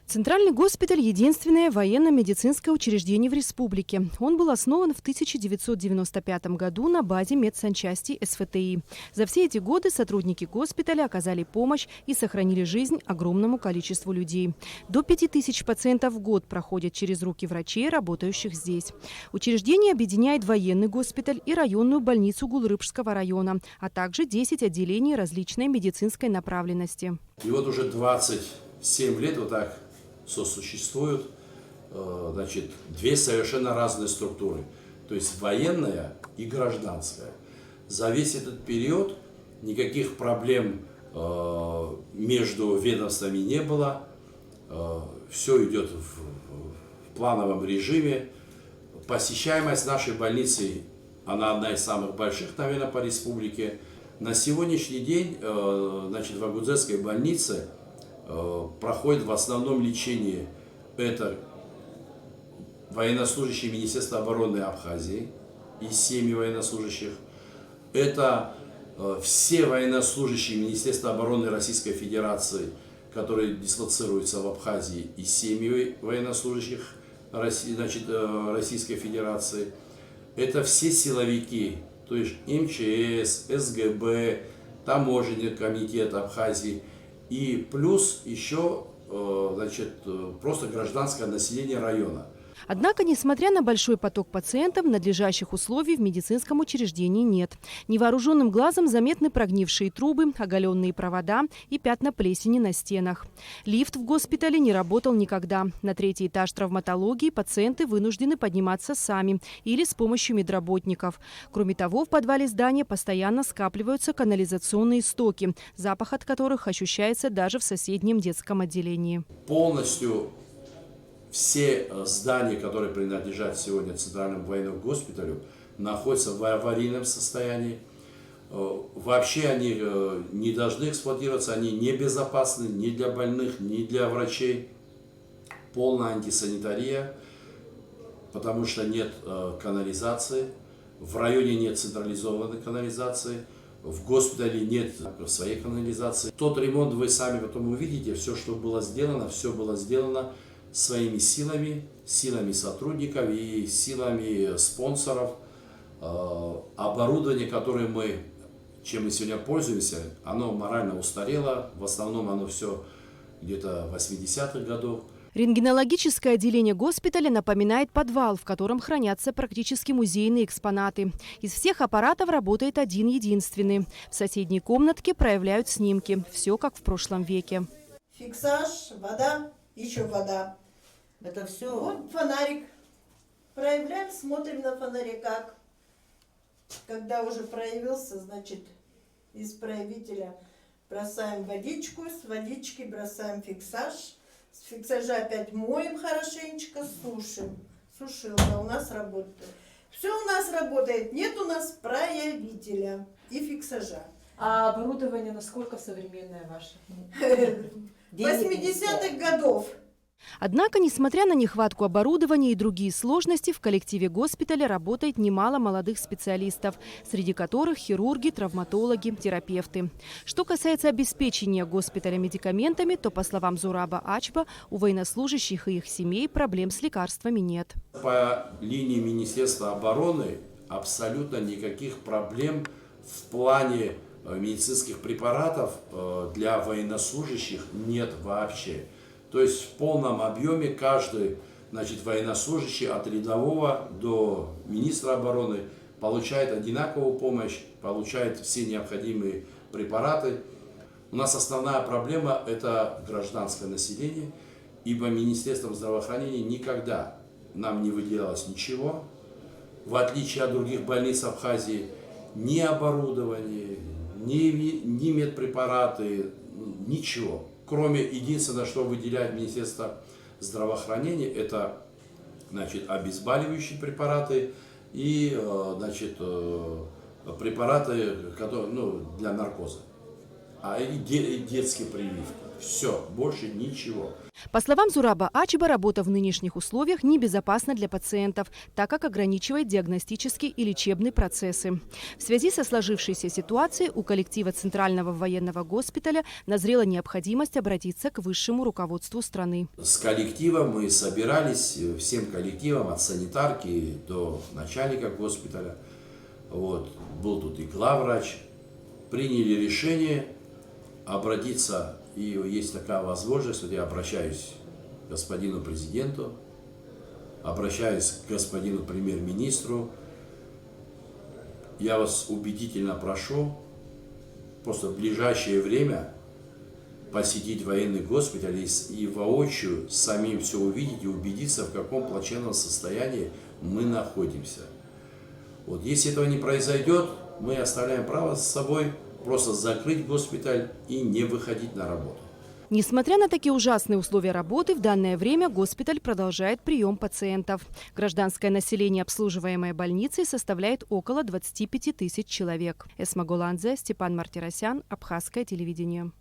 Центральный госпиталь – единственное военно-медицинское учреждение в республике. Он был основан в 1995 году на базе медсанчасти СФТИ. За все эти годы сотрудники госпиталя оказали помощь и сохранили жизнь огромному количеству людей. До 5000 пациентов в год проходят через руки врачей, работающих здесь. Учреждение объединяет военный госпиталь и районную больницу Гулрыбского района, а также 10 отделений различной медицинской направленности. И вот уже 27 лет вот так сосуществуют, значит, две совершенно разные структуры, то есть военная и гражданская. За весь этот период никаких проблем между ведомствами не было, все идет в плановом режиме. Посещаемость нашей больницы, она одна из самых больших, наверное, по республике. На сегодняшний день, значит, в Агудзецкой больнице проходит в основном лечение это военнослужащие Министерства обороны Абхазии и семьи военнослужащих. Это все военнослужащие Министерства обороны Российской Федерации, которые дислоцируются в Абхазии, и семьи военнослужащих Российской Федерации. Это все силовики, то есть МЧС, СГБ, таможенный комитет Абхазии. И плюс еще, значит, просто гражданское население района. Однако, несмотря на большой поток пациентов, надлежащих условий в медицинском учреждении нет. Невооруженным глазом заметны прогнившие трубы, оголенные провода и пятна плесени на стенах. Лифт в госпитале не работал никогда. На 3-й этаж травматологии пациенты вынуждены подниматься сами или с помощью медработников. Кроме того, в подвале здания постоянно скапливаются канализационные стоки, запах от которых ощущается даже в соседнем детском отделении. Полностью все здания, которые принадлежат сегодня Центральному военному госпиталю, находятся в аварийном состоянии. Вообще они не должны эксплуатироваться, они небезопасны ни для больных, ни для врачей. Полная антисанитария, потому что нет канализации, в районе нет централизованной канализации, в госпитале нет своей канализации. Тот ремонт вы сами потом увидите, все, что было сделано, все было сделано своими силами, силами сотрудников и силами спонсоров. Оборудование, чем мы сегодня пользуемся, оно морально устарело. В основном оно все где-то 80-х годов. Рентгенологическое отделение госпиталя напоминает подвал, в котором хранятся практически музейные экспонаты. Из всех аппаратов работает один единственный. В соседней комнатке проявляют снимки. Все как в прошлом веке. Фиксаж, вода, еще вода. Это все. Вот фонарик. Проявляем, смотрим на фонаре как. Когда уже проявился, значит, из проявителя бросаем водичку, с водички бросаем фиксаж. С фиксажа опять моем хорошенечко, сушим. Сушилка у нас работает. Все у нас работает. Нет у нас проявителя и фиксажа. А оборудование насколько современное ваше? 80-х годов. Однако, несмотря на нехватку оборудования и другие сложности, в коллективе госпиталя работает немало молодых специалистов, среди которых хирурги, травматологи, терапевты. Что касается обеспечения госпиталя медикаментами, то, по словам Зураба Ачба, у военнослужащих и их семей проблем с лекарствами нет. По линии Министерства обороны абсолютно никаких проблем в плане медицинских препаратов для военнослужащих нет вообще. То есть в полном объеме каждый, значит, военнослужащий от рядового до министра обороны получает одинаковую помощь, получает все необходимые препараты. У нас основная проблема – это гражданское население, ибо Министерством здравоохранения никогда нам не выделялось ничего. В отличие от других больниц Абхазии, ни оборудование, ни медпрепараты, ничего. Кроме единственного, что выделяет Министерство здравоохранения, это, значит, обезболивающие препараты и, значит, препараты, которые, для наркоза. и детские прививки. Все, больше ничего. По словам Зураба Ачиба, работа в нынешних условиях небезопасна для пациентов, так как ограничивает диагностические и лечебные процессы. В связи со сложившейся ситуацией у коллектива Центрального военного госпиталя назрела необходимость обратиться к высшему руководству страны. С коллективом мы собирались, всем коллективом, от санитарки до начальника госпиталя. Вот, был тут и главврач. Приняли решение обратиться, и есть такая возможность, вот я обращаюсь к господину президенту, обращаюсь к господину премьер-министру. Я вас убедительно прошу просто в ближайшее время посетить военный госпиталь и воочию самим все увидеть и убедиться, в каком плачевном состоянии мы находимся. Вот если этого не произойдет, мы оставляем право с собой просто закрыть госпиталь и не выходить на работу. Несмотря на такие ужасные условия работы, в данное время госпиталь продолжает прием пациентов. Гражданское население, обслуживаемое больницей, составляет около 25 тысяч человек. Эсма Голандзе, Степан Мартиросян, Абхазское телевидение.